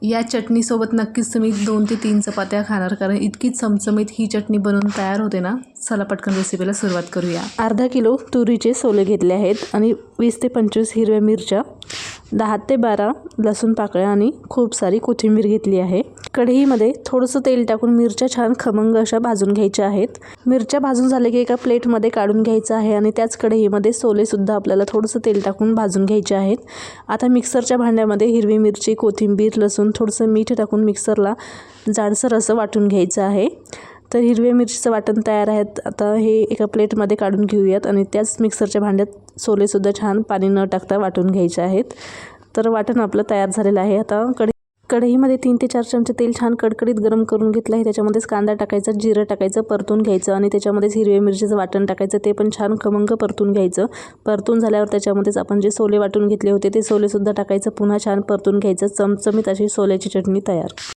या चटणीसोबत नक्कीच तुम्ही 2 ते 3 चपात्या खाणार, कारण इतकी चमचमीत ही चटणी बनवून तयार होते ना। चला पटकन रेसिपीला सुरुवात करूया। अर्धा किलो तुरीचे सोले घेतले आहेत आणि 20 ते 25 हिरव्या मिरच्या, 10 ते 12 लसूण पाकळ्या आणि खूप सारी कोथिंबीर घेतली आहे। कढईमध्ये थोडंसं तेल टाकून मिरच्या छान खमंग अशा भाजून घ्यायच्या आहेत। मिरच्या भाजून झाले की एका प्लेटमध्ये काढून घ्यायचं आहे आणि त्याच कढईमध्ये सोले सुद्धा आपल्याला थोडंसं तेल टाकून भाजून घ्यायचे आहेत। आता मिक्सरच्या भांड्यामध्ये हिरवी मिरची, कोथिंबीर, लसूण, थोडंसं मीठ टाकून मिक्सरला जाडसर असं वाटून घ्यायचं आहे। तर हिरव्या मिरचीचं वाटण तयार आहे। आता हे एका प्लेटमध्ये काढून घेऊयात आणि त्याच मिक्सरच्या भांड्यात सोलेसुद्धा छान पाणी न टाकता वाटून घ्यायचे आहेत। तर वाटण आपलं तयार झालेलं आहे। आता कढईमध्ये 3 ते 4 चमचे तेल छान कडकडीत गरम करून घेतलं आहे। त्याच्यामध्येच कांदा टाकायचा, जिरं टाकायचं, परतून घ्यायचं आणि त्याच्यामध्येच हिरव्या मिरचीचं वाटण टाकायचं, ते पण छान खमंग परतून घ्यायचं। परतून झाल्यावर त्याच्यामध्येच आपण जे सोले वाटून घेतले होते ते सोलेसुद्धा टाकायचं, पुन्हा छान परतून घ्यायचं। चमचमीत अशी सोल्याची चटणी तयार।